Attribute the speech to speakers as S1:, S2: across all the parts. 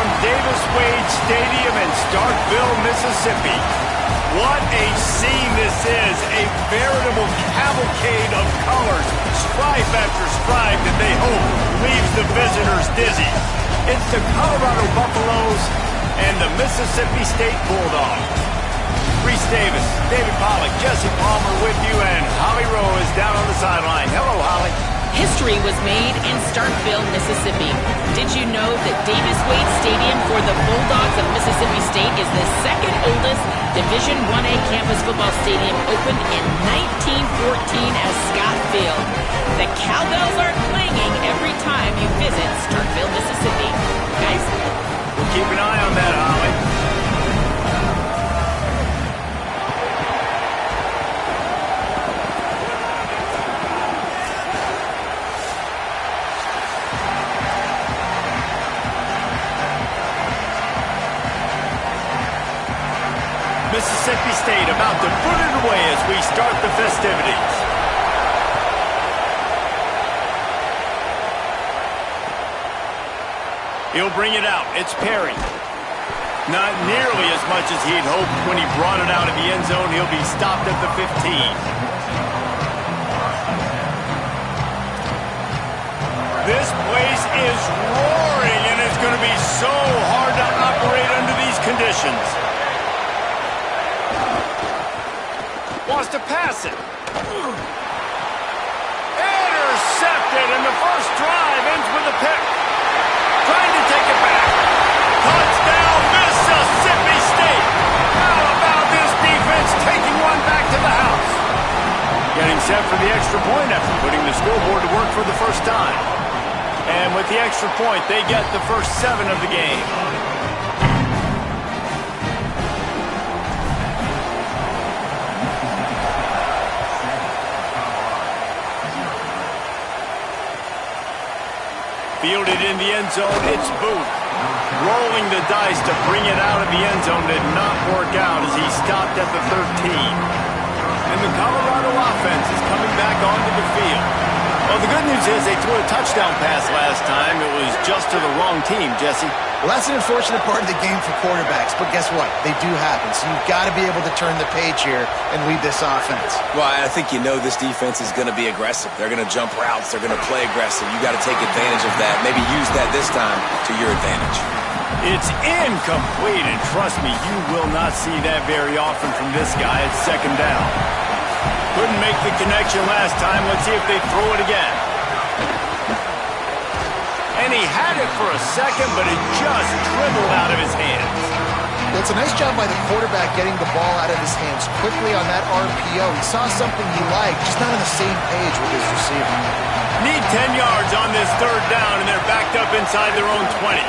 S1: from Davis Wade Stadium in Starkville, Mississippi. What a scene this is, a veritable cavalcade of colors, stripe after stripe that they hope leaves the visitors dizzy. It's the Colorado Buffaloes and the Mississippi State Bulldogs. Reese Davis, David Pollack, Jesse Palmer with you, and Holly Rowe is down on the sideline. Hello, Holly.
S2: History was made in Starkville, Mississippi. Did you know that Davis Wade Stadium for the Bulldogs of Mississippi State is the second oldest Division I-A campus football stadium, opened in 1914 as Scott Field? The cowbells are clanging every time you visit Starkville, Mississippi. Guys?
S1: We'll keep an eye on that, Holly. Mississippi State about to put it away as we start the festivities. He'll bring it out. It's Perry. Not nearly as much as he'd hoped when he brought it out of the end zone. He'll be stopped at the 15. This place is roaring, and it's going to be so hard to operate under these conditions. Wants to pass it. Intercepted, and the first drive ends with a pick. Trying to take it back. Touchdown, Mississippi State. How about this defense taking one back to the house? Getting set for the extra point after putting the scoreboard to work for the first time. And with the extra point, they get the first 7 of the game. Fielded in the end zone, it's Booth. Rolling the dice to bring it out of the end zone did not work out as he stopped at the 13. And the Colorado offense is coming back onto the field. Well, the good news is they threw a touchdown pass last time. It was just to the wrong team, Jesse.
S3: Well, that's an unfortunate part of the game for quarterbacks, but guess what? They do happen, so you've got to be able to turn the page here and lead this offense.
S4: Well, I think you know this defense is going to be aggressive. They're going to jump routes. They're going to play aggressive. You got to take advantage of that. Maybe use that this time to your advantage.
S1: It's incomplete, and trust me, you will not see that very often from this guy. It's second down. Couldn't make the connection last time. Let's see if they throw it again. And he had it for a second, but it just dribbled out of his hands.
S3: It's a nice job by the quarterback getting the ball out of his hands quickly on that RPO. He saw something he liked, just not on the same page with his receiver.
S1: Need 10 yards on this third down, and they're backed up inside their own 20.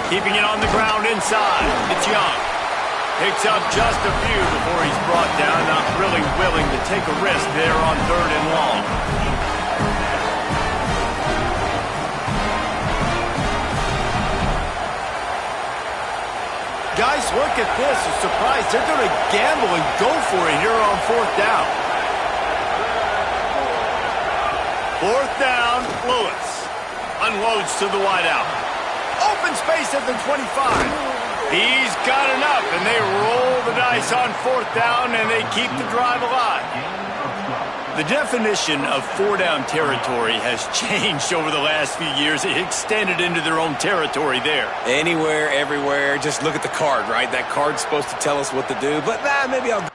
S1: Keeping it on the ground inside. It's Young. Picks up just a few before he's brought down, not really willing to take a risk there on 3rd and long. Guys, look at this. A surprise. They're going to gamble and go for it here on 4th down. 4th down, Lewis. Unloads to the wideout. Open space at the 25. He's got enough, and they roll the dice on 4th down, and they keep the drive alive. The definition of 4-down territory has changed over the last few years. It extended into their own territory there.
S4: Anywhere, everywhere. Just look at the card, right? That card's supposed to tell us what to do, but maybe I'll...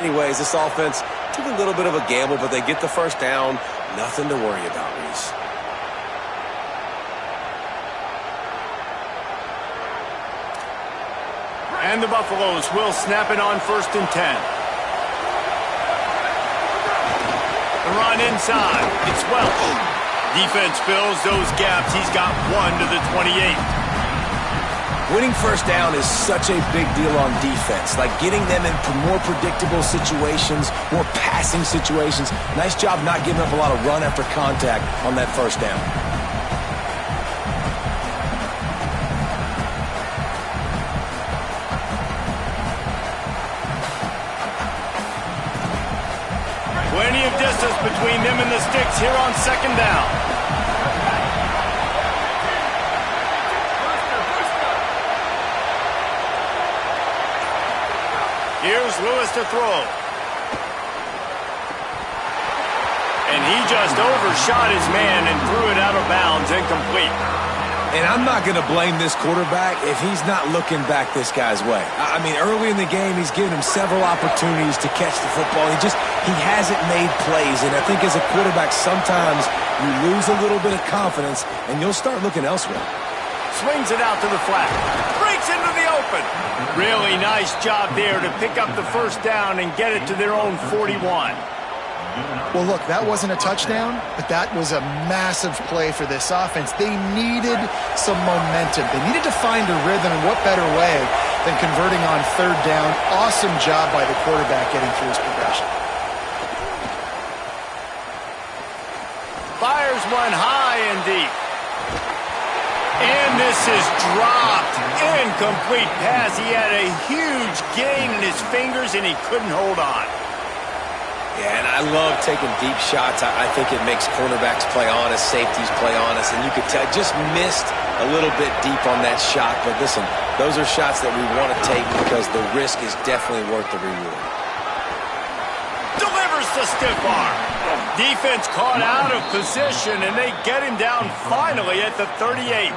S4: Anyways, this offense took a little bit of a gamble, but they get the first down. Nothing to worry about, Reese.
S1: And the Buffaloes will snap it on 1st and 10. The run inside. It's Welch. Defense fills those gaps. He's got 1 to the 28.
S4: Winning first down is such a big deal on defense. Like getting them in more predictable situations, more passing situations. Nice job not giving up a lot of run after contact on that first down.
S1: Plenty of distance between them and the sticks here on 2nd down. Here's Lewis to throw. And he just overshot his man and threw it out of bounds, incomplete.
S4: And I'm not going to blame this quarterback if he's not looking back this guy's way. I mean, early in the game, he's given him several opportunities to catch the football. He hasn't made plays. And I think as a quarterback, sometimes you lose a little bit of confidence and you'll start looking elsewhere.
S1: Swings it out to the flat. Breaks into the open. Really nice job there to pick up the first down and get it to their own 41.
S3: Well, look, that wasn't a touchdown, but that was a massive play for this offense. They needed some momentum. They needed to find a rhythm, and what better way than converting on 3rd down. Awesome job by the quarterback getting through his progression.
S1: Fires one high and deep. And this is dropped. Incomplete pass. He had a huge gain in his fingers, and he couldn't hold on.
S4: Yeah, and I love taking deep shots. I think it makes cornerbacks play honest, safeties play honest, and you could tell just missed a little bit deep on that shot. But listen, those are shots that we want to take because the risk is definitely worth the reward.
S1: Delivers the stiff arm. Defense caught out of position, and they get him down finally at the 38.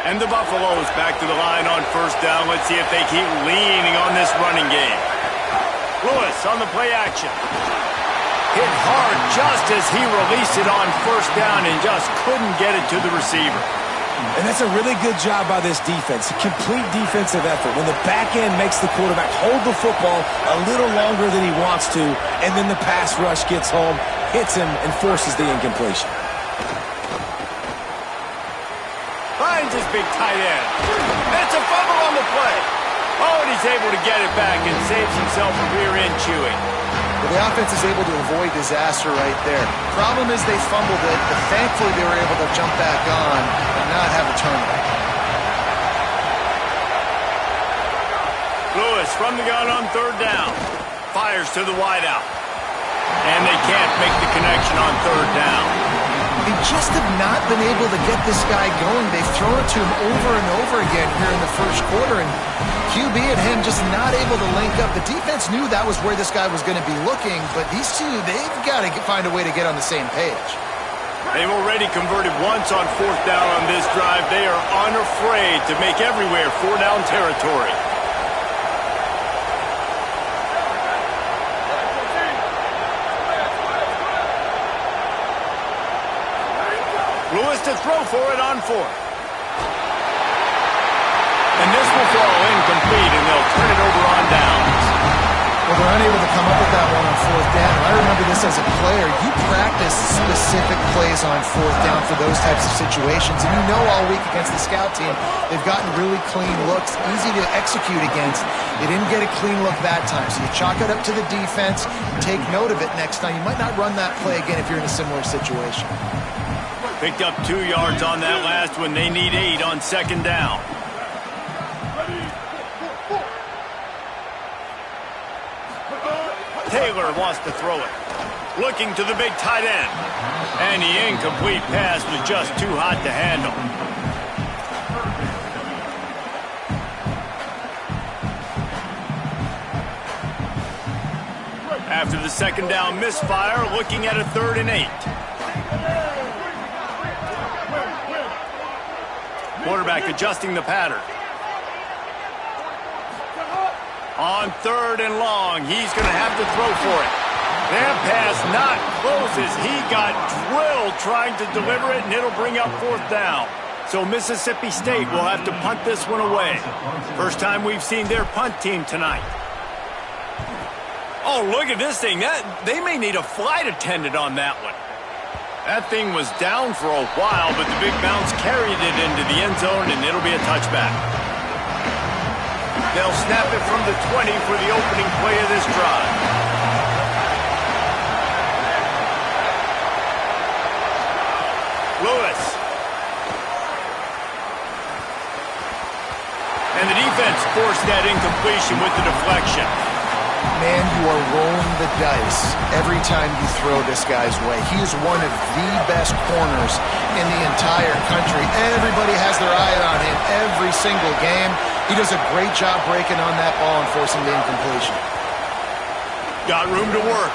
S1: And the Buffaloes back to the line on 1st down. Let's see if they keep leaning on this running game. Lewis on the play action. Hit hard just as he released it on 1st down and just couldn't get it to the receiver.
S4: And that's a really good job by this defense. A complete defensive effort. When the back end makes the quarterback hold the football a little longer than he wants to, and then the pass rush gets home, hits him, and forces the incompletion.
S1: Finds his big tight end. That's a fumble on the play. Oh, and he's able to get it back and saves himself a rear end chewing.
S3: Well, the offense is able to avoid disaster right there. Problem is they fumbled it, but thankfully they were able to jump back on and not have a turnover.
S1: Lewis from the gun on 3rd down. Fires to the wideout. And they can't make the connection on 3rd down.
S3: They just have not been able to get this guy going. They've thrown it to him over and over again here in the 1st quarter, and QB and him just not able to link up. The defense knew that was where this guy was going to be looking, but these two, they've got to find a way to get on the same page.
S1: They've already converted once on 4th down on this drive. They are unafraid to make everywhere 4-down territory. Lewis to throw for it on 4th. And this will fall incomplete, and they'll turn it over on downs.
S3: Well, they're unable to come up with that one on 4th down. I remember this as a player. You practice specific plays on 4th down for those types of situations, and you know all week against the scout team, they've gotten really clean looks, easy to execute against. They didn't get a clean look that time, so you chalk it up to the defense, take note of it next time. You might not run that play again if you're in a similar situation.
S1: Picked up 2 yards on that last one. They need 8 on 2nd down. Taylor wants to throw it. Looking to the big tight end. And the incomplete pass was just too hot to handle. After the 2nd down misfire, looking at a 3rd and 8. Quarterback adjusting the pattern. On 3rd and long, he's going to have to throw for it. That pass not closes. He got drilled trying to deliver it, and it'll bring up 4th down. So Mississippi State will have to punt this one away. First time we've seen their punt team tonight. Oh, look at this thing. They may need a flight attendant on that one. That thing was down for a while, but the big bounce carried it into the end zone, and it'll be a touchback. They'll snap it from the 20 for the opening play of this drive. Lewis. And the defense forced that incompletion with the deflection.
S3: Man, you are rolling the dice every time you throw this guy's way. He is one of the best corners in the entire country. Everybody has their eye on him every single game. He does a great job breaking on that ball and forcing the incompletion.
S1: Got room to work.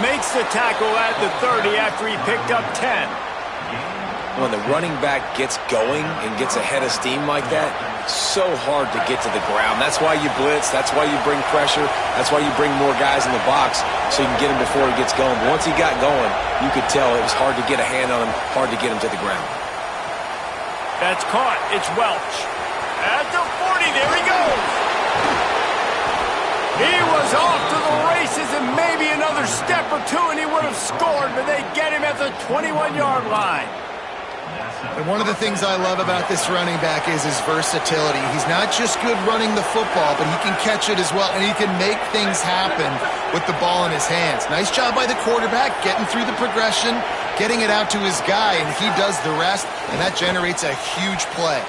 S1: Makes the tackle at the 30 after he picked up 10.
S4: When the running back gets going and gets ahead of steam like that, so hard to get to the ground. That's why you blitz. That's why you bring pressure. That's why you bring more guys in the box so you can get him before he gets going. But once he got going, you could tell it was hard to get a hand on him, hard to get him to the ground.
S1: That's caught. It's Welch. At the 40, there he goes. He was off to the races, and maybe another step or two and he would have scored, but they get him at the 21-yard line.
S3: And one of the things I love about this running back is his versatility. He's not just good running the football, but he can catch it as well, and he can make things happen with the ball in his hands. Nice job by the quarterback, getting through the progression, getting it out to his guy, and he does the rest, and that generates a huge play.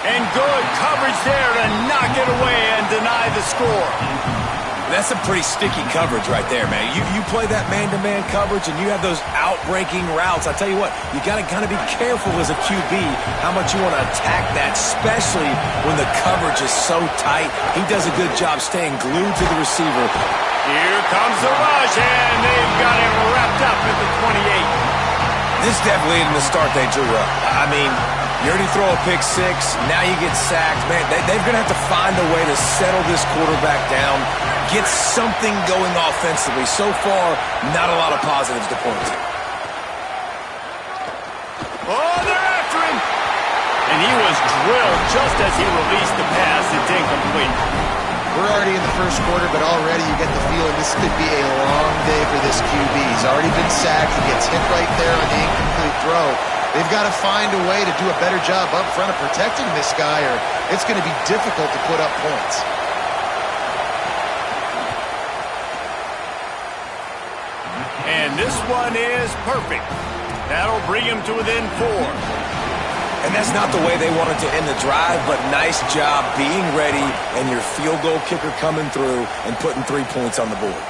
S1: And good coverage there to knock it away and deny the score.
S4: That's some pretty sticky coverage right there, man. You play that man-to-man coverage and you have those out-breaking routes. I tell you what, you got to kind of be careful as a QB how much you want to attack that, especially when the coverage is so tight. He does a good job staying glued to the receiver.
S1: Here comes the rush, and they've got him wrapped up at the 28.
S4: This definitely isn't the start they drew up. I mean, you already throw a pick six, now you get sacked. Man, they're going to have to find a way to settle this quarterback down, get something going offensively. So far, not a lot of positives to point to.
S1: Oh, they're after him! And he was drilled just as he released the pass. It's incomplete.
S3: We're already in the first quarter, but already you get the feeling this could be a long day for this QB. He's already been sacked. He gets hit right there on the incomplete throw. They've got to find a way to do a better job up front of protecting this guy, or it's going to be difficult to put up points.
S1: And this one is perfect. That'll bring him to within 4.
S4: And that's not the way they wanted to end the drive, but nice job being ready and your field goal kicker coming through and putting 3 points on the board.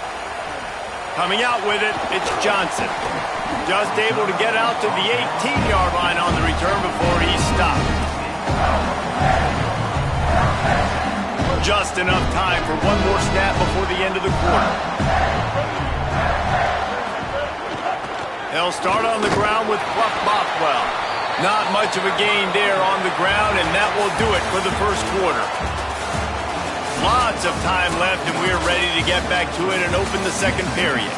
S1: Coming out with it, it's Johnson. Just able to get out to the 18-yard line on the return before he stopped. Just enough time for one more snap before the end of the quarter. They'll start on the ground with Fluff Bothwell. Not much of a gain there on the ground, and that will do it for the first quarter. Lots of time left, and we're ready to get back to it and open the second period.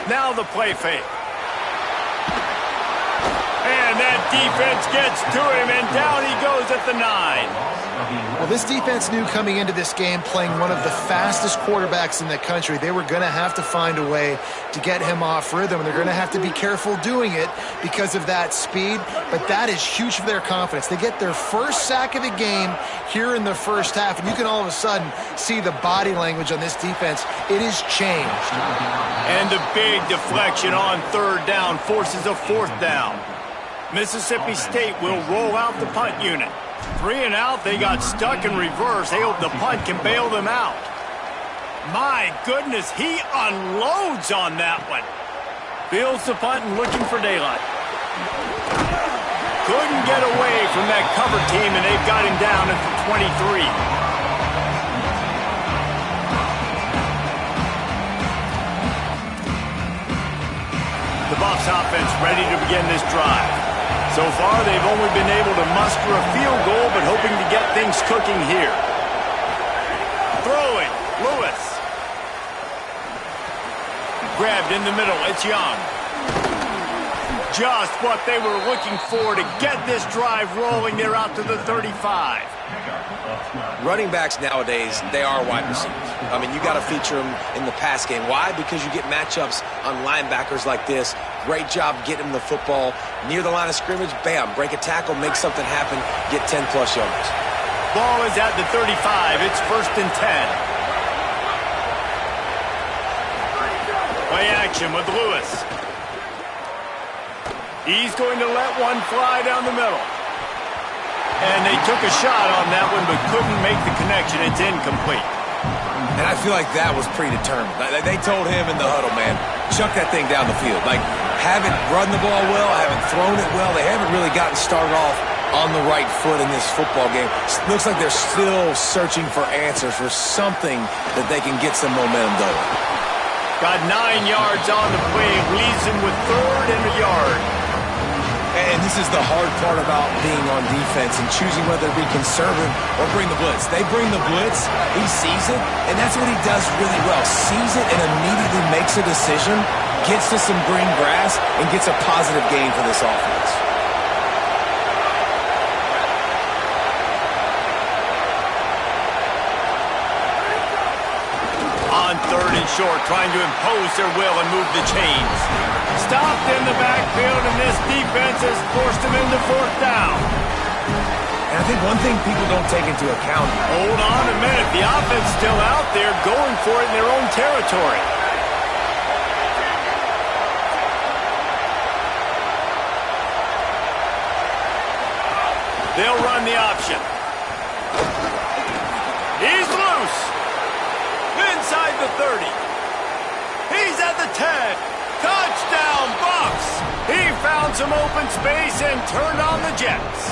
S1: Now the play fake. And that defense gets to him, and down he goes at the 9.
S3: Well, this defense knew coming into this game, playing one of the fastest quarterbacks in the country, they were going to have to find a way to get him off rhythm. They're going to have to be careful doing it because of that speed, but that is huge for their confidence. They get their first sack of the game here in the first half, and you can all of a sudden see the body language on this defense. It has changed.
S1: And the big deflection on 3rd down forces a 4th down. Mississippi State will roll out the punt unit. 3 and out, they got stuck in reverse. They hope the punt can bail them out. My goodness, he unloads on that one. Fields the punt and looking for daylight. Couldn't get away from that cover team, and they've got him down at the 23. The Buffs offense ready to begin this drive. So far, they've only been able to muster a field goal, but hoping to get things cooking here. Throwing, Lewis. Grabbed in the middle, it's Young. Just what they were looking for to get this drive rolling. They're out to the 35.
S4: Running backs nowadays, they are wide receivers. I mean, you got to feature them in the pass game. Why? Because you get matchups on linebackers like this. Great job getting them the football near the line of scrimmage. Bam, break a tackle, make something happen, get 10-plus yards.
S1: Ball is at the 35. It's 1st and 10. Play action with Lewis. He's going to let one fly down the middle. And they took a shot on that one, but couldn't make the connection. It's incomplete.
S4: And I feel like that was predetermined. They told him in the huddle, man, chuck that thing down the field. Like, haven't run the ball well, haven't thrown it well. They haven't really gotten started off on the right foot in this football game. Looks like they're still searching for answers, for something that they can get some momentum going.
S1: Got 9 yards on the play. Leaves him with 3rd and a yard.
S4: And this is the hard part about being on defense and choosing whether to be conservative or bring the blitz. They bring the blitz, he sees it, and that's what he does really well. Sees it and immediately makes a decision, gets to some green grass, and gets a positive gain for this offense.
S1: On 3rd and short, trying to impose their will and move the chains. Stopped in the backfield, and this defense has forced him into 4th down.
S4: And I think one thing people don't take into account.
S1: Hold on a minute. The offense still out there going for it in their own territory. They'll run the option. He's loose. Inside the 30. He's at the 10. Touchdown, Buffs! He found some open space and turned on the Jets.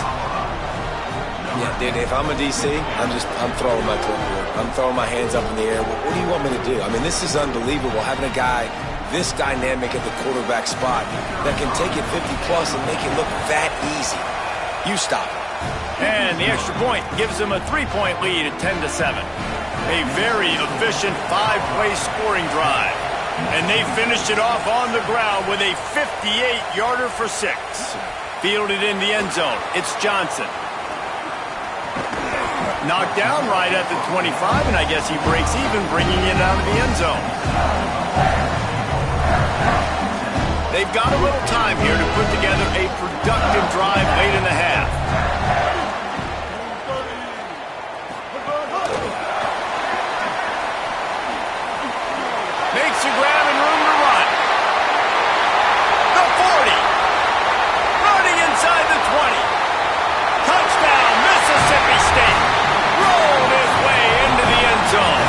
S4: Yeah, dude, if I'm a DC, I'm throwing my clipboard. I'm throwing my hands up in the air. What do you want me to do? I mean, this is unbelievable, having a guy this dynamic at the quarterback spot that can take it 50-plus and make it look that easy. You stop it.
S1: And the extra point gives them a 3-point lead at 10-7. A very efficient 5-play scoring drive. And they finished it off on the ground with a 58-yarder for 6. Fielded in the end zone. It's Johnson. Knocked down right at the 25, and I guess he breaks even, bringing it out of the end zone. They've got a little time here to put together a productive drive late in the half. Makes a grab and room to run. The 40. Running inside the 20. Touchdown, Mississippi State. Rolled his way into the end zone.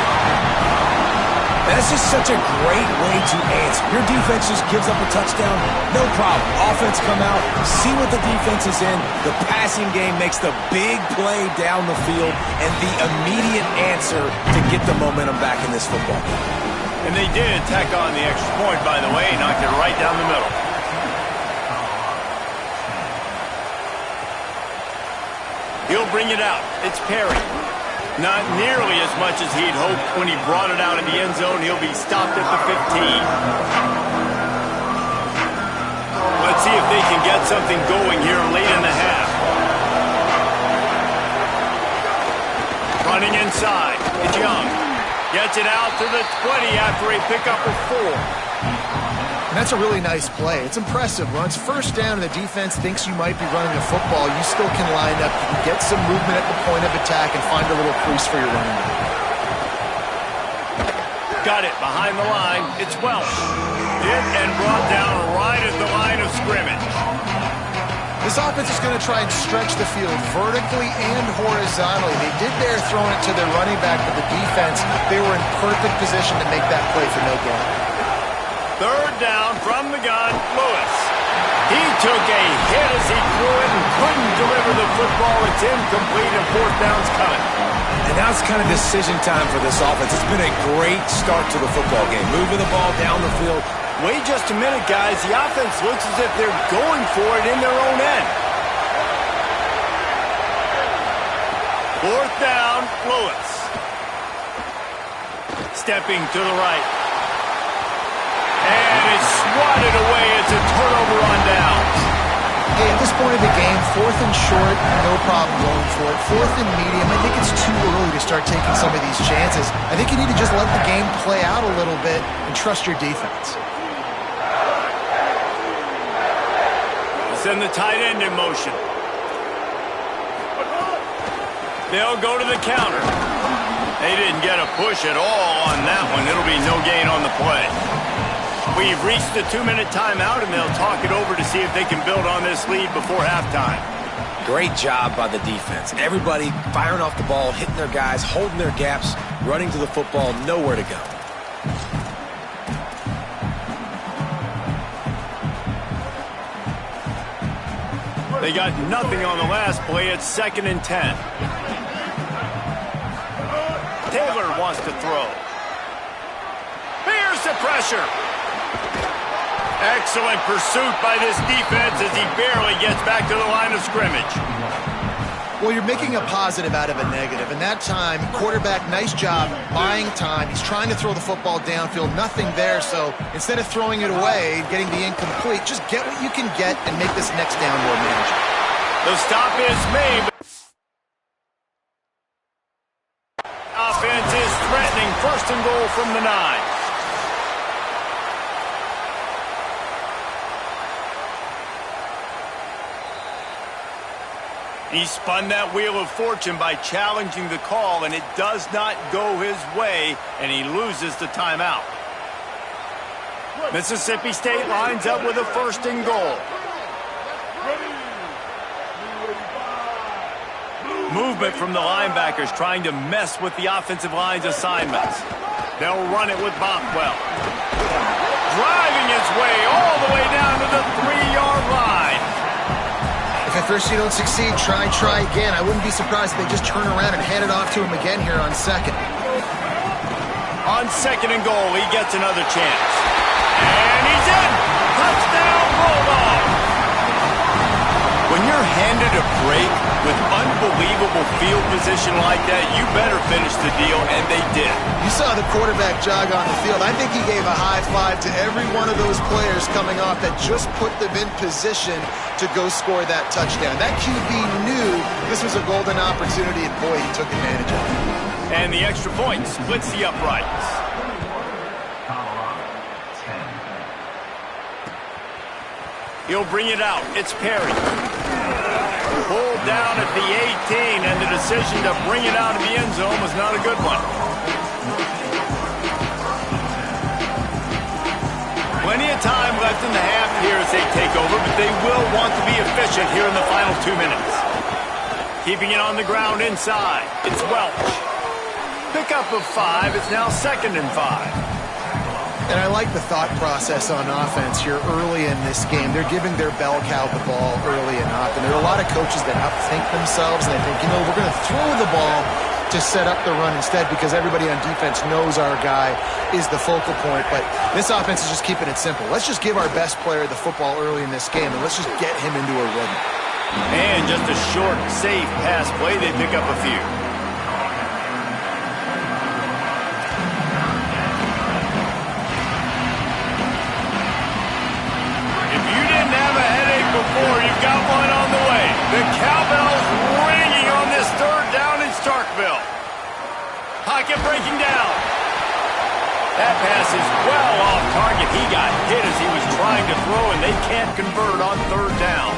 S4: That's just such a great way to answer. Your defense just gives up a touchdown, no problem. Offense come out, see what the defense is in. The passing game makes the big play down the field and the immediate answer to get the momentum back in this football game.
S1: And they did tack on the extra point, by the way, knocked it right down the middle. He'll bring it out. It's Perry. Not nearly as much as he'd hoped when he brought it out in the end zone. He'll be stopped at the 15. Let's see if they can get something going here late in the half. Running inside. It's Young. Gets it out to the 20 after a pickup of 4.
S3: And that's a really nice play. It's impressive. When it's 1st down and the defense thinks you might be running the football, you still can line up. You can get some movement at the point of attack and find a little crease for your running back.
S1: Got it behind the line. It's Welch. Hit and brought down right at the line of scrimmage.
S3: This offense is going to try and stretch the field vertically and horizontally. They did there throwing it to their running back, but the defense, they were in perfect position to make that play for no gain.
S1: 3rd down from the gun, Lewis. He took a hit as he threw it and couldn't deliver the football. It's incomplete and fourth down's coming.
S4: And now it's kind of decision time for this offense. It's been a great start to the football game. Moving the ball down the field.
S1: Wait just a minute, guys. The offense looks as if they're going for it in their own end. Fourth down, Lewis. Stepping to the right. And it's swatted away. It's a turnover on downs.
S3: Hey, at this point of the game, fourth and short, no problem going for it. Fourth and medium, I think it's too early to start taking some of these chances. I think you need to just let the game play out a little bit and trust your defense.
S1: Send the tight end in motion. They'll go to the counter. They didn't get a push at all on that one. It'll be no gain on the play. We've reached the 2-minute timeout, and they'll talk it over to see if they can build on this lead before halftime.
S4: Great job by the defense. Everybody firing off the ball, hitting their guys, holding their gaps, running to the football, nowhere to go.
S1: They got nothing on the last play. It's 2nd and 10. Taylor wants to throw. Here's the pressure. Excellent pursuit by this defense as he barely gets back to the line of scrimmage.
S3: Well, you're making a positive out of a negative, and that time, quarterback, nice job buying time. He's trying to throw the football downfield, nothing there, so instead of throwing it away, getting the incomplete, just get what you can get and make this next down more manageable.
S1: The stop is made. Offense is threatening 1st and goal from the 9. He spun that wheel of fortune by challenging the call, and it does not go his way, and he loses the timeout. Mississippi State lines up with a 1st and goal. Movement from the linebackers trying to mess with the offensive line's assignments. They'll run it with Bothwell. Driving his way all the way down to the 3-yard line.
S3: If at first you don't succeed, try again. I wouldn't be surprised if they just turn around and hand it off to him again here on 2nd.
S1: On 2nd and goal, he gets another chance. And he's in! Touchdown, Bulldogs! When you're handed a break with unbelievable field position like that, you better finish the deal, and they did.
S3: You saw the quarterback jog on the field. I think he gave a high five to every one of those players coming off that just put them in position to go score that touchdown. That QB knew this was a golden opportunity, and boy, he took advantage of it.
S1: And the extra point splits the uprights. He'll bring it out. It's Perry. Pulled down at the 18, and the decision to bring it out of the end zone was not a good one. Plenty of time left in the half here as they take over, but they will want to be efficient here in the final 2 minutes. Keeping it on the ground inside. It's Welch. Pickup of 5. It's now 2nd and 5.
S3: And I like the thought process on offense here early in this game. They're giving their bell cow the ball early and often. There are a lot of coaches that outthink themselves, and they think, we're going to throw the ball to set up the run instead because everybody on defense knows our guy is the focal point. But this offense is just keeping it simple. Let's just give our best player the football early in this game, and let's just get him into a rhythm.
S1: And just a short, safe pass play. They pick up a few. Before you've got one on the way. The cowbell's ringing on this 3rd down in Starkville. Pocket breaking down. That pass is well off target. He got hit as he was trying to throw, and they can't convert on 3rd down.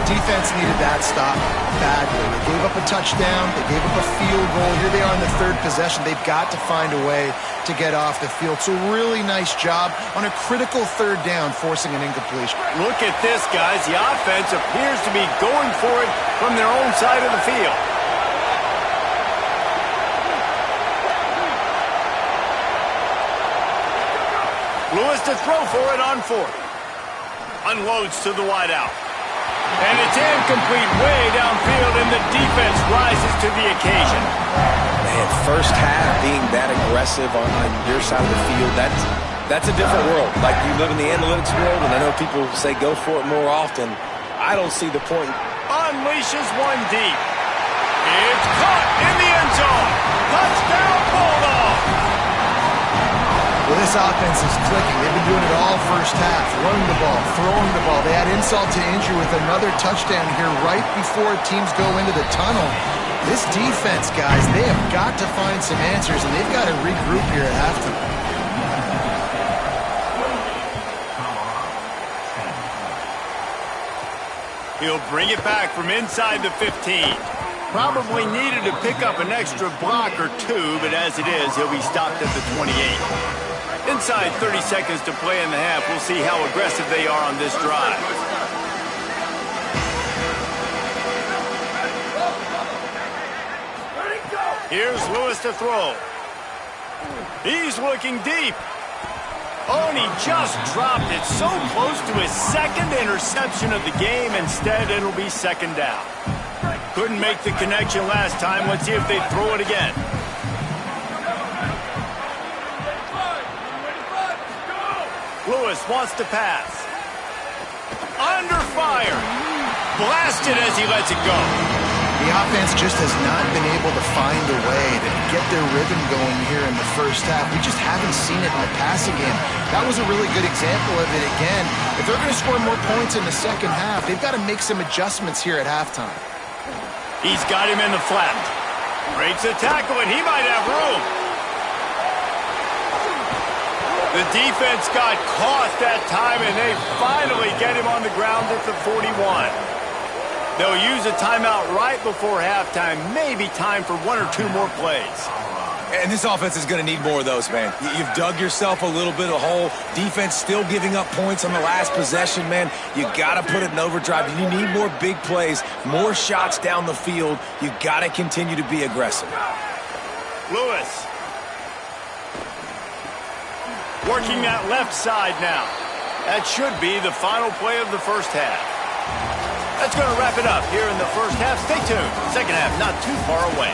S3: Defense needed that stop badly. They gave up a touchdown. They gave up a field goal. Here they are in the 3rd possession. They've got to find a way to get off the field. So really nice job on a critical 3rd down, forcing an incompletion.
S1: Look at this, guys. The offense appears to be going for it from their own side of the field. Lewis to throw for it on 4th. Unloads to the wideout. And it's incomplete way downfield, and the defense rises to the occasion.
S4: Man, first half being that aggressive on your side of the field, that's a different world. Like, you live in the analytics world, and I know people say go for it more often. I don't see the point.
S1: Unleashes one deep. It's caught in the end zone. Touchdown, Bulldogs!
S3: Well, this offense is clicking. They've been doing it all first half. Running the ball, throwing the ball. They add insult to injury with another touchdown here right before teams go into the tunnel. This defense, guys, they have got to find some answers, and they've got to regroup here at halftime.
S1: He'll bring it back from inside the 15. Probably needed to pick up an extra block or two, but as it is, he'll be stopped at the 28. Inside 30 seconds to play in the half. We'll see how aggressive they are on this drive. Here's Lewis to throw. He's looking deep. Oh, and he just dropped it so close to his second interception of the game. Instead, it'll be second down. Couldn't make the connection last time. Let's see if they throw it again. Lewis wants to pass. Under fire. Blasted as he lets it go.
S3: The offense just has not been able to find a way to get their rhythm going here in the first half. We just haven't seen it in the passing game. That was a really good example of it again. If they're going to score more points in the second half, they've got to make some adjustments here at halftime.
S1: He's got him in the flat. Breaks a tackle, and he might have room. The defense got caught that time, and they finally get him on the ground at the 41. They'll use a timeout right before halftime. Maybe time for one or two more plays.
S4: And this offense is going to need more of those, man. You've dug yourself a little bit of a hole. Defense still giving up points on the last possession, man. You got to put it in overdrive. You need more big plays, more shots down the field. You got to continue to be aggressive.
S1: Lewis. Working that left side now. That should be the final play of the first half. That's going to wrap it up here in the first half. Stay tuned. Second half not too far away.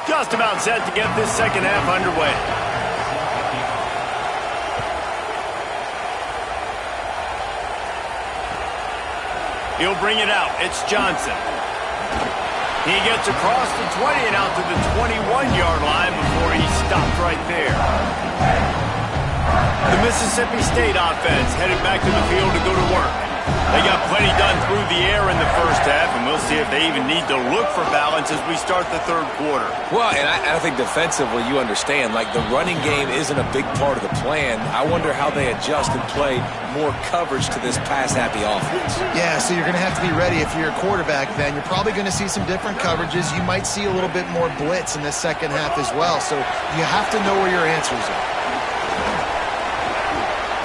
S1: Just about set to get this second half underway. He'll bring it out. It's Johnson. He gets across the 20 and out to the 21-yard line before he's stopped right there. The Mississippi State offense headed back to the field to go to work. They got plenty done through the air in the first half, and we'll see if they even need to look for balance as we start the third quarter.
S4: Well, and I think defensively, you understand, like the running game isn't a big part of the plan. I wonder how they adjust and play more coverage to this pass-happy offense.
S3: Yeah, so you're going to have to be ready if you're a quarterback then. You're probably going to see some different coverages. You might see a little bit more blitz in the second half as well, so you have to know where your answers are.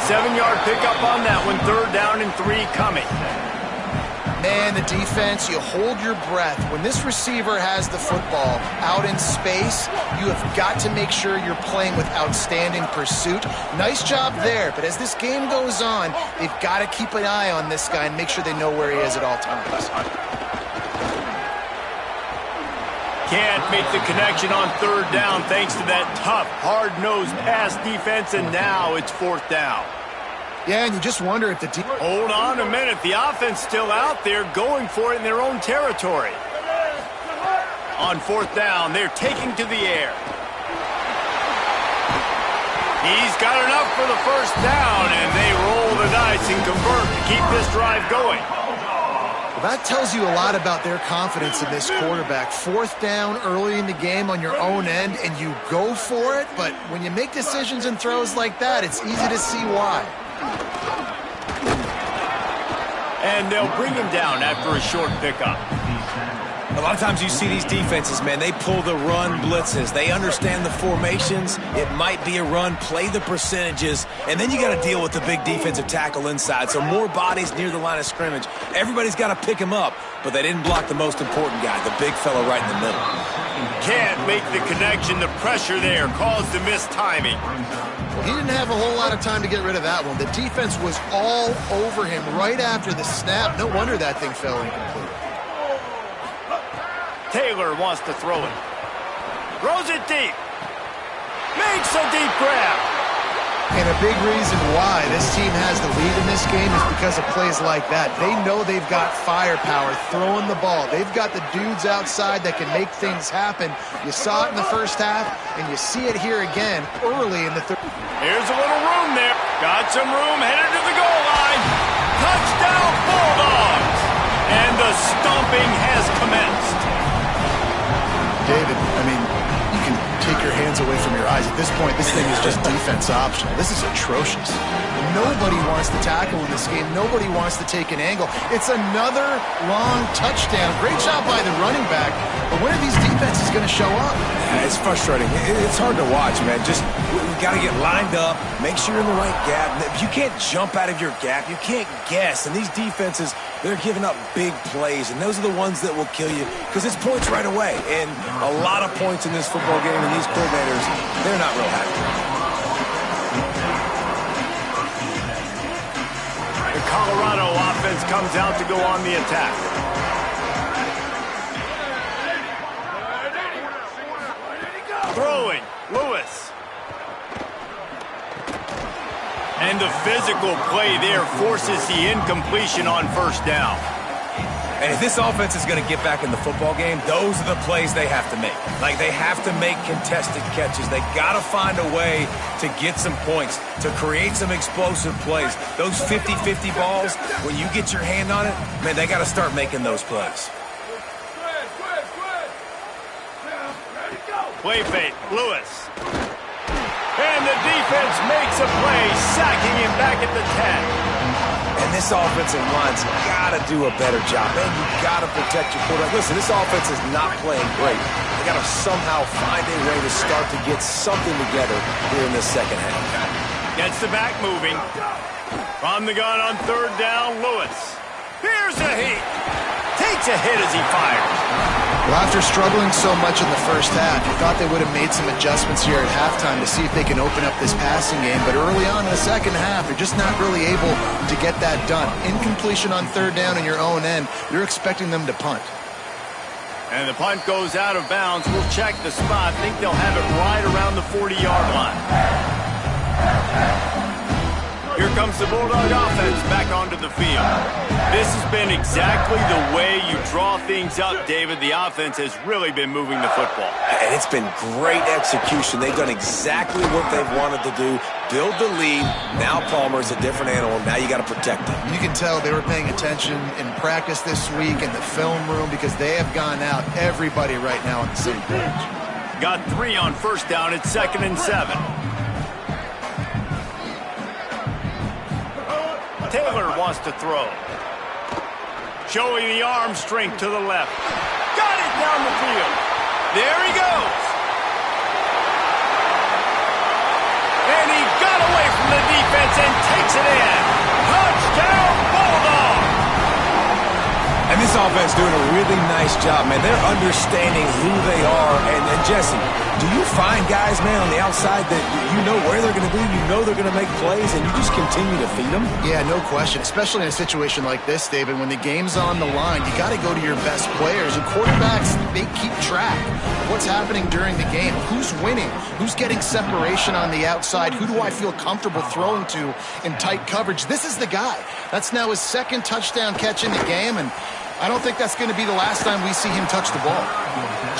S1: 7-yard pickup on that one. Third down and 3 coming.
S3: Man, the defense, you hold your breath. When this receiver has the football out in space, you have got to make sure you're playing with outstanding pursuit. Nice job there, but as this game goes on, they've got to keep an eye on this guy and make sure they know where he is at all times.
S1: Can't make the connection on third down thanks to that tough, hard-nosed pass defense, and now it's fourth down.
S3: Yeah, and you just wonder if the
S1: Hold on a minute. The offense still out there going for it in their own territory. On fourth down, they're taking to the air. He's got enough for the first down, and they roll the dice and convert to keep this drive going.
S3: That tells you a lot about their confidence in this quarterback. Fourth down early in the game on your own end, and you go for it, but when you make decisions and throws like that, it's easy to see why.
S1: And they'll bring him down after a short pickup.
S4: A lot of times you see these defenses, man, they pull the run blitzes. They understand the formations. It might be a run, play the percentages, and then you got to deal with the big defensive tackle inside. So more bodies near the line of scrimmage. Everybody's got to pick him up. but they didn't block the most important guy, the big fella right in the middle.
S1: Can't make the connection. The pressure there caused the missed timing.
S3: Well, he didn't have a whole lot of time to get rid of that one. The defense was all over him right after the snap. No wonder that thing fell incomplete.
S1: Taylor wants to throw it. Throws it deep. Makes a deep grab.
S3: And a big reason why this team has the lead in this game is because of plays like that. They know they've got firepower throwing the ball. They've got the dudes outside that can make things happen. You saw it in the first half, and you see it here again early in the third.
S1: Here's a little room there. Got some room, headed to the goal line. Touchdown, Bulldogs! And the stomping has commenced.
S3: David, I mean, you can take your hands away from your eyes. At this point, this thing is just defense optional. This is atrocious. Nobody wants to tackle in this game. Nobody wants to take an angle. It's another long touchdown. Great job by the running back. But when are these defenses going to show up?
S4: Yeah, it's frustrating. It's hard to watch, man. Just, we got to get lined up, make sure you're in the right gap. You can't jump out of your gap. You can't guess. And these defenses, they're giving up big plays, and those are the ones that will kill you because it's points right away. And a lot of points in this football game, and these coordinators, they're not real happy.
S1: The Colorado offense comes out to go on the attack. Throwing, Lewis. And the physical play there forces the incompletion on first down.
S4: And if this offense is going to get back in the football game, those are the plays they have to make. Like, they have to make contested catches. They got to find a way to get some points, to create some explosive plays. Those 50-50 balls, when you get your hand on it, man, they got to start making those plays.
S1: Play fake, Lewis. And the defense makes a play, sacking him back at the 10.
S4: And this offensive line's got to do a better job. Man, you got to protect your quarterback. Listen, this offense is not playing great. They got to somehow find a way to start to get something together here in this second half.
S1: Gets the back moving. From the gun on third down, Lewis. Here's a heat. Takes a hit as he fires.
S3: Well, after struggling so much in the first half, you thought they would have made some adjustments here at halftime to see if they can open up this passing game. But early on in the second half, they're just not really able to get that done. Incompletion on third down in your own end, you're expecting them to punt.
S1: And the punt goes out of bounds. We'll check the spot. Think they'll have it right around the 40-yard line. Here comes the Bulldog offense back onto the field. This has been exactly the way you draw things up, David. The offense has really been moving the football.
S4: And it's been great execution. They've done exactly what they've wanted to do. Build the lead. Now Palmer's a different animal. Now you got to protect him.
S3: You can tell they were paying attention in practice this week in the film room because they have gone out, everybody right now on the same page.
S1: Got 3 on first down. It's 2nd and 7. Taylor wants to throw. Showing the arm strength to the left. Got it down the field. There he goes. And he got away from the defense and takes it in. Touchdown, Bulldogs!
S4: And this offense doing a really nice job, man. They're understanding who they are. And Jesse, do you find guys, man, on the outside that you know where they're going to be, you know they're going to make plays, and you just continue to feed them?
S3: Yeah, no question, especially in a situation like this, David. When the game's on the line, you got to go to your best players. And quarterbacks, they keep track of what's happening during the game. Who's winning? Who's getting separation on the outside? Who do I feel comfortable throwing to in tight coverage? This is the guy. That's now his 2nd touchdown catch in the game, and I don't think that's going to be the last time we see him touch the ball.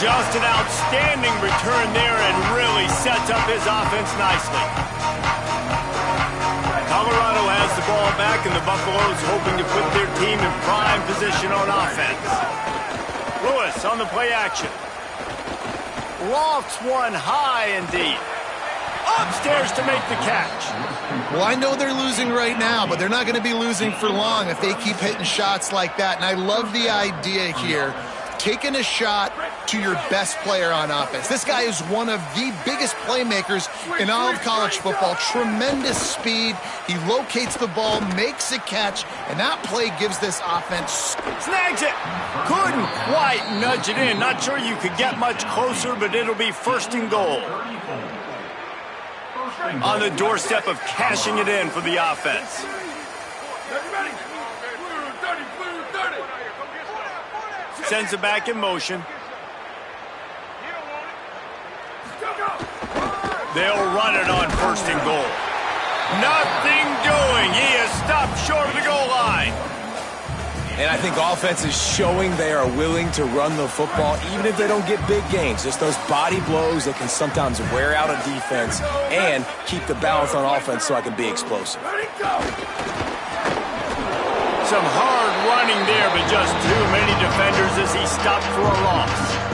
S1: Just an outstanding return there and really sets up his offense nicely. Colorado has the ball back, and the Buffaloes hoping to put their team in prime position on offense. Lewis on the play action. Lofts one high and deep. Upstairs to make the catch.
S3: Well, I know they're losing right now, but they're not going to be losing for long if they keep hitting shots like that. And I love the idea here, taking a shot to your best player on offense. This guy is one of the biggest playmakers in all of college football. Tremendous speed. He locates the ball, makes a catch, and that play gives this offense.
S1: Snags it. Couldn't quite nudge it in. Not sure you could get much closer, but it'll be 1st and goal. On the doorstep of cashing it in for the offense. Sends it back in motion. They'll run it on 1st and goal. Nothing doing. He is stopped short of the goal line.
S4: And I think offense is showing they are willing to run the football, even if they don't get big gains. Just those body blows that can sometimes wear out a defense and keep the balance on offense so I can be explosive.
S1: Some hard running there, but just too many defenders as he stopped for a loss.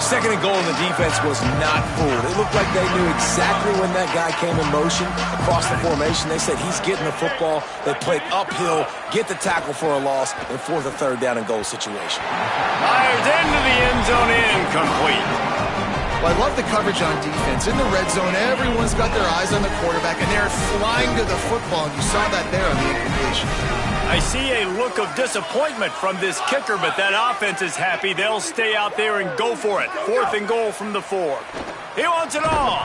S4: 2nd and goal, and the defense was not fooled. It looked like they knew exactly when that guy came in motion across the formation. They said he's getting the football. They played uphill, get the tackle for a loss, and 4th or 3rd down and goal situation.
S1: Fires into the end zone, incomplete.
S3: Well, I love the coverage on defense. In the red zone, everyone's got their eyes on the quarterback, and they're flying to the football, and you saw that there on the incompletion.
S1: I see a look of disappointment from this kicker, but that offense is happy. They'll stay out there and go for it. 4th and goal from the 4. He wants it all.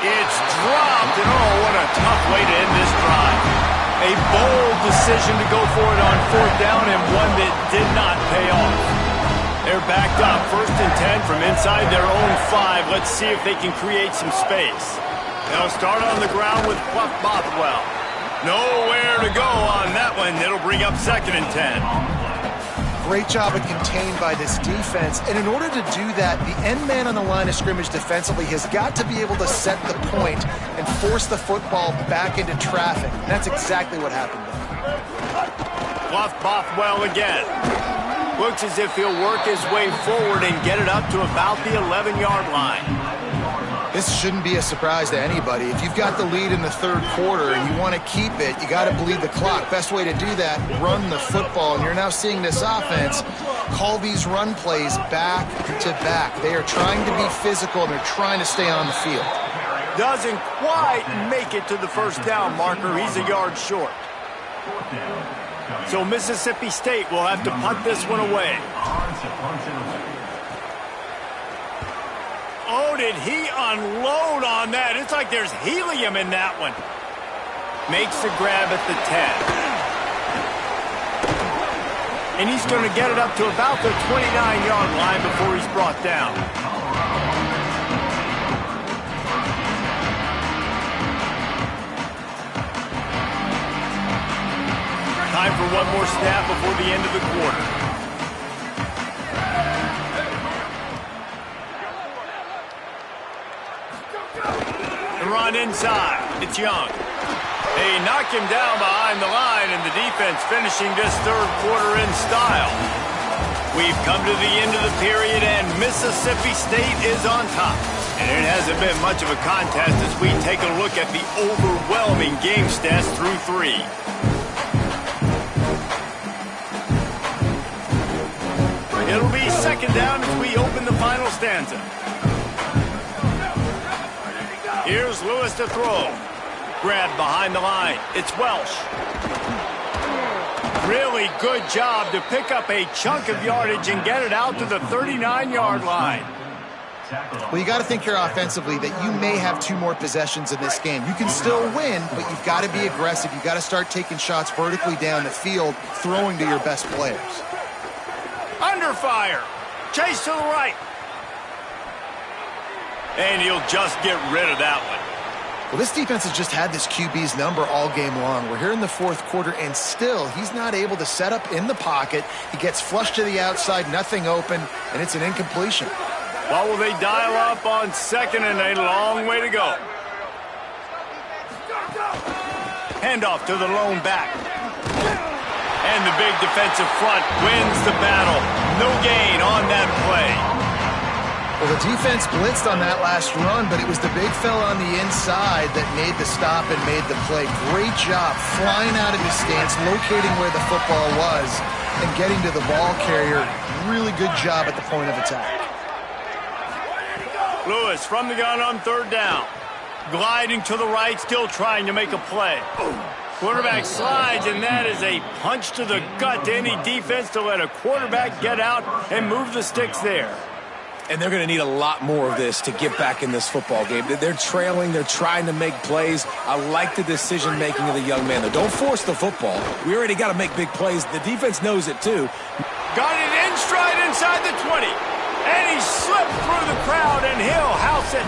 S1: It's dropped, and oh, what a tough way to end this drive. A bold decision to go for it on 4th down, and one that did not pay off. They're backed up, 1st and 10 from inside their own 5. Let's see if they can create some space. They'll start on the ground with Buff Bothwell. Nowhere to go on that one. It'll bring up 2nd and 10.
S3: Great job of contained by this defense. And in order to do that, the end man on the line of scrimmage defensively has got to be able to set the point and force the football back into traffic. And that's exactly what happened there.
S1: Buff Bothwell again. Looks as if he'll work his way forward and get it up to about the 11-yard line.
S3: This shouldn't be a surprise to anybody. If you've got the lead in the 3rd quarter and you want to keep it, you got to bleed the clock. Best way to do that, run the football. And you're now seeing this offense call these run plays back to back. They are trying to be physical, and they're trying to stay on the field.
S1: Doesn't quite make it to the 1st down marker. He's a yard short. So Mississippi State will have to punt this one away. Oh, did he unload on that? It's like there's helium in that one. Makes the grab at the 10. And he's going to get it up to about the 29-yard line before he's brought down. Time for one more snap before the end of the quarter. Run inside. It's Young. They knock him down behind the line, and the defense finishing this 3rd quarter in style. We've come to the end of the period, and Mississippi State is on top. And it hasn't been much of a contest as we take a look at the overwhelming game stats through 3. It'll be 2nd down as we open the final stanza. Here's Lewis to throw. Grab behind the line. It's Welsh. Really good job to pick up a chunk of yardage and get it out to the 39-yard line.
S3: Well, you got to think here offensively that you may have 2 more possessions in this game. You can still win, but you've got to be aggressive. You've got to start taking shots vertically down the field, throwing to your best players.
S1: Under fire. Chase to the right. And he'll just get rid of that one.
S3: Well, this defense has just had this QB's number all game long. We're here in the 4th quarter, and still he's not able to set up in the pocket. He gets flushed to the outside, nothing open, and it's an incompletion.
S1: Well, will they dial up on 2nd and a long way to go? Handoff to the lone back. And the big defensive front wins the battle. No gain on that play.
S3: Well, the defense blitzed on that last run, but it was the big fella on the inside that made the stop and made the play. Great job flying out of his stance, locating where the football was, and getting to the ball carrier. Really good job at the point of attack.
S1: Lewis from the gun on third down. Gliding to the right, still trying to make a play. Quarterback slides, and that is a punch to the gut to any defense to let a quarterback get out and move the sticks there.
S4: And they're going to need a lot more of this to get back in this football game. They're trailing. They're trying to make plays. I like the decision-making of the young man, though. Don't force the football. We already got to make big plays. The defense knows it, too.
S1: Got it in stride inside the 20. And he slipped through the crowd, and he'll house it.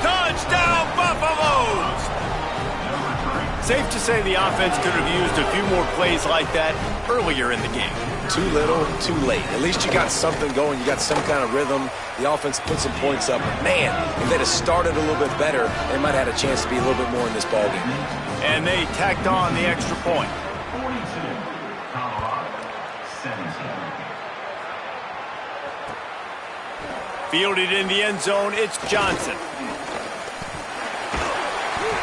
S1: Touchdown, Buffaloes! Safe to say the offense could have used a few more plays like that earlier in the game.
S4: Too little, too late. At least you got something going. You got some kind of rhythm. The offense put some points up. But man, if they'd have started a little bit better, they might have had a chance to be a little bit more in this ballgame.
S1: And they tacked on the extra point. 42, fielded in the end zone, it's Johnson.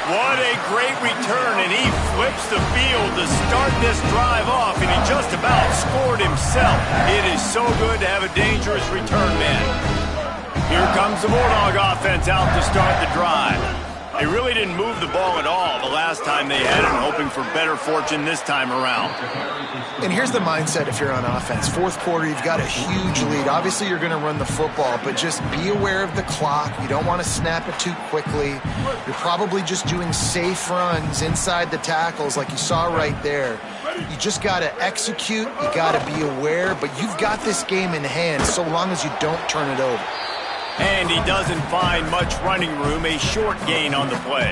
S1: What a great return, and he flips the field to start this drive off, and he just about scored himself. It is so good to have a dangerous return man. Here comes the Bulldog offense out to start the drive. They really didn't move the ball at all the last time they had it, hoping for better fortune this time around.
S3: And here's the mindset if you're on offense. Fourth quarter, you've got a huge lead. Obviously, you're going to run the football, but just be aware of the clock. You don't want to snap it too quickly. You're probably just doing safe runs inside the tackles like you saw right there. You just got to execute. You got to be aware, but you've got this game in hand so long as you don't turn it over.
S1: And he doesn't find much running room, a short gain on the play.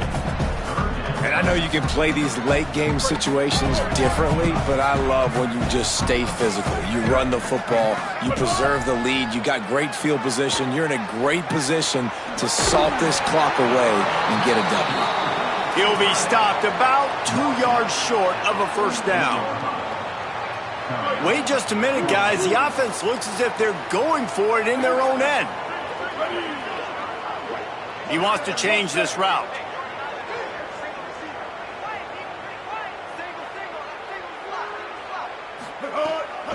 S4: And I know you can play these late game situations differently, but I love when you just stay physical. You run the football, you preserve the lead, you got great field position, you're in a great position to salt this clock away and get a W.
S1: He'll be stopped about 2 yards short of a first down. Wait just a minute, guys. The offense looks as if they're going for it in their own end. He wants to change this route.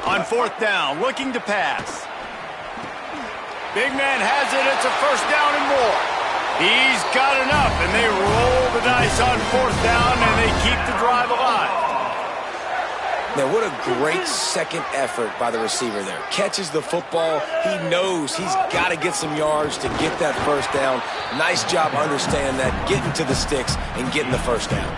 S1: On fourth down, looking to pass. Big man has it. It's a first down and more. He's got enough, and they roll the dice on fourth down, and they keep the drive alive.
S4: Now, what a great second effort by the receiver there. Catches the football. He knows he's got to get some yards to get that first down. Nice job understanding that, getting to the sticks and getting the first down.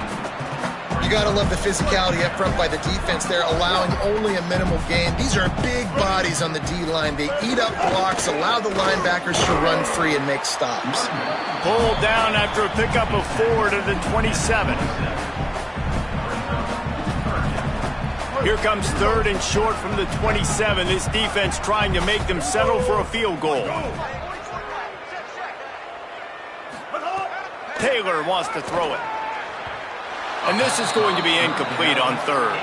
S3: You got to love the physicality up front by the defense there, allowing only a minimal gain. These are big bodies on the D-line. They eat up blocks, allow the linebackers to run free and make stops.
S1: Pulled down after a pickup of 4 to the 27. Here comes third and short from the 27. This defense trying to make them settle for a field goal. Taylor wants to throw it. And this is going to be incomplete on third.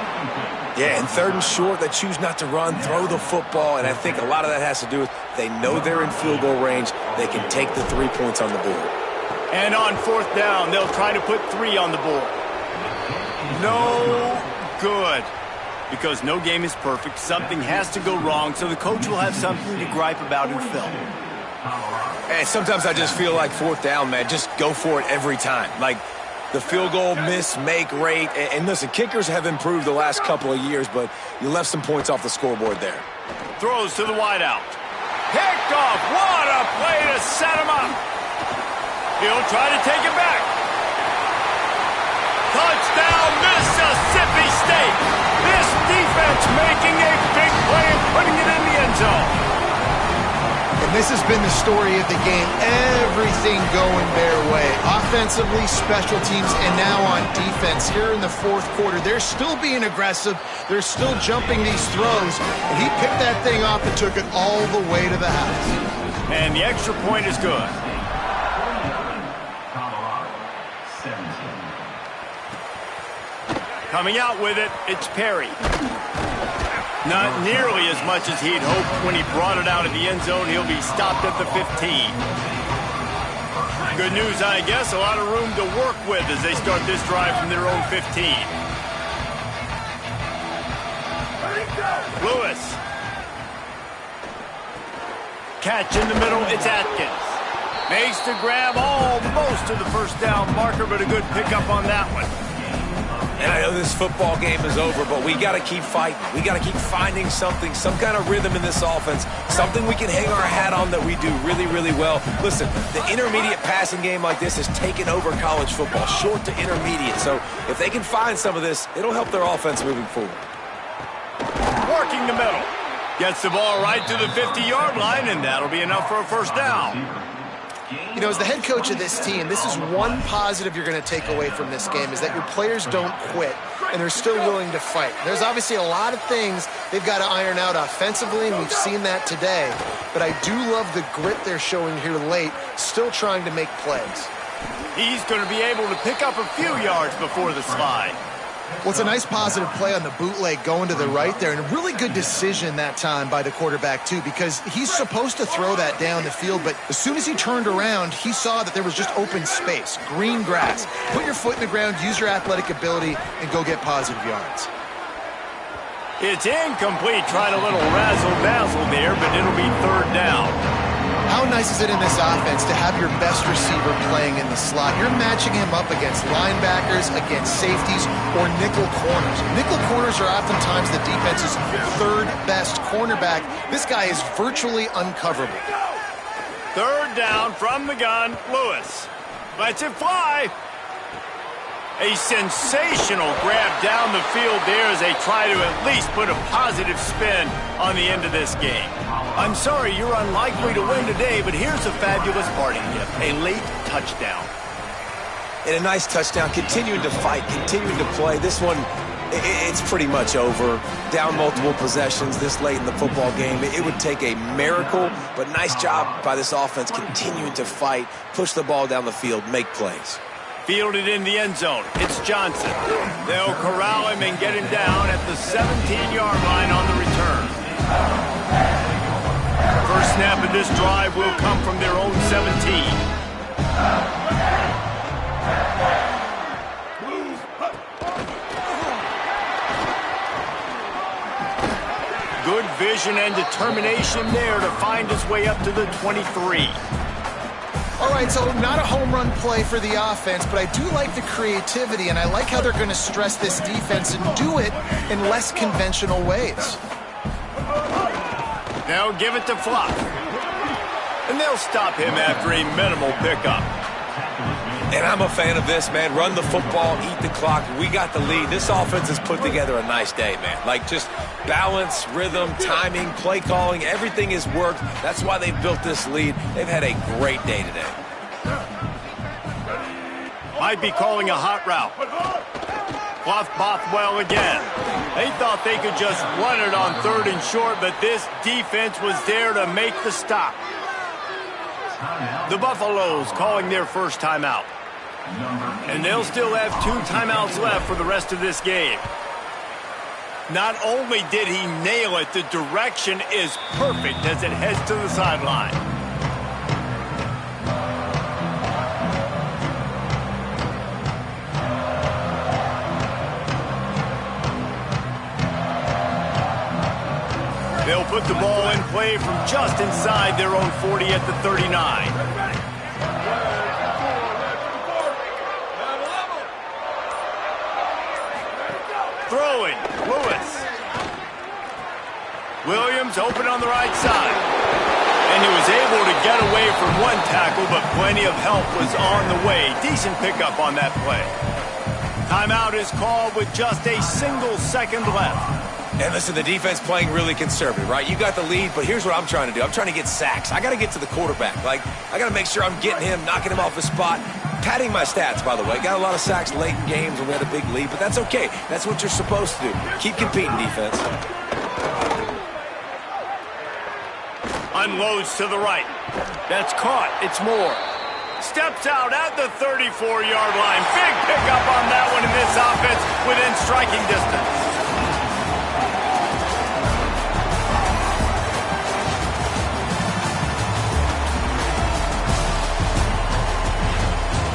S4: Yeah, and third and short, they choose not to run, throw the football, and I think a lot of that has to do with they know they're in field goal range. They can take the 3 points on the board.
S1: And on fourth down, they'll try to put 3 on the board. No good. Because no game is perfect, something has to go wrong, so the coach will have something to gripe about in film.
S4: And sometimes I just feel like fourth down, man, just go for it every time. Like the field goal miss, make rate. And listen, kickers have improved the last couple of years, but you left some points off the scoreboard there.
S1: Throws to the wideout. Picked off. What a play to set him up. He'll try to take it back. Touchdown, Mississippi State. This defense making a big play and putting it in the end zone.
S3: And this has been the story of the game. Everything going their way. Offensively, special teams, and now on defense. Here in the fourth quarter, they're still being aggressive. They're still jumping these throws. And he picked that thing off and took it all the way to the house.
S1: And the extra point is good. Coming out with it, it's Perry. Not nearly as much as he'd hoped when he brought it out of the end zone. He'll be stopped at the 15. Good news, I guess. A lot of room to work with as they start this drive from their own 15. Lewis Lewis. Catch in the middle, it's Atkins. Makes the grab almost to the first down marker, but a good pickup on that one.
S4: And I know this football game is over, but we got to keep fighting. We got to keep finding something, some kind of rhythm in this offense, something we can hang our hat on that we do really, really well. Listen, the intermediate passing game like this has taken over college football, short to intermediate. So if they can find some of this, it'll help their offense moving forward.
S1: Working the middle. Gets the ball right to the 50-yard line, and that'll be enough for a first down.
S3: You know, as the head coach of this team, this is one positive you're going to take away from this game, is that your players don't quit, and they're still willing to fight. There's obviously a lot of things they've got to iron out offensively, and we've seen that today. But I do love the grit they're showing here late, still trying to make plays.
S1: He's going to be able to pick up a few yards before the slide.
S3: Well, it's a nice positive play on the bootleg going to the right there, and a really good decision that time by the quarterback, too, because he's supposed to throw that down the field, but as soon as he turned around, he saw that there was just open space, green grass. Put your foot in the ground, use your athletic ability, and go get positive yards.
S1: It's incomplete. Tried a little razzle-dazzle there, but it'll be third down.
S3: How nice is it in this offense to have your best receiver playing in the slot? You're matching him up against linebackers, against safeties, or nickel corners. Nickel corners are oftentimes the defense's third best cornerback. This guy is virtually uncoverable.
S1: Third down from the gun. Lewis lets it fly. A sensational grab down the field there as they try to at least put a positive spin on the end of this game. I'm sorry you're unlikely to win today, but here's a fabulous party gift, a late touchdown.
S4: And a nice touchdown, continuing to fight, continuing to play. This one, it's pretty much over. Down multiple possessions this late in the football game. It would take a miracle, but nice job by this offense continuing to fight, push the ball down the field, make plays.
S1: Fielded in the end zone. It's Johnson. They'll corral him and get him down at the 17-yard line on the return. First snap of this drive will come from their own 17. Good vision and determination there to find his way up to the 23.
S3: All right, so not a home run play for the offense, but I do like the creativity, and I like how they're going to stress this defense and do it in less conventional ways.
S1: They'll give it to Fluff. And they'll stop him after a minimal pickup.
S4: And I'm a fan of this, man. Run the football, eat the clock. We got the lead. This offense has put together a nice day, man. Like, just balance, rhythm, timing, play calling, everything has worked. That's why they've built this lead. They've had a great day today.
S1: Might be calling a hot route. Fluff Bothwell again. They thought they could just run it on third and short, but this defense was there to make the stop. The Buffaloes calling their first timeout. And they'll still have 2 timeouts left for the rest of this game. Not only did he nail it, the direction is perfect as it heads to the sideline. They'll put the ball in play from just inside their own 40 at the 39. Throwing, Lewis. Williams open on the right side. And he was able to get away from one tackle, but plenty of help was on the way. Decent pickup on that play. Timeout is called with just a single second left.
S4: And listen, the defense playing really conservative, right? You got the lead, but here's what I'm trying to do. I'm trying to get sacks. I got to get to the quarterback. Like, I got to make sure I'm getting him, knocking him off the spot. Padding my stats, by the way. Got a lot of sacks late in games when we had a big lead, but that's okay. That's what you're supposed to do. Keep competing, defense.
S1: Unloads to the right. That's caught. It's Moore. Steps out at the 34-yard line. Big pickup on that one in this offense within striking distance.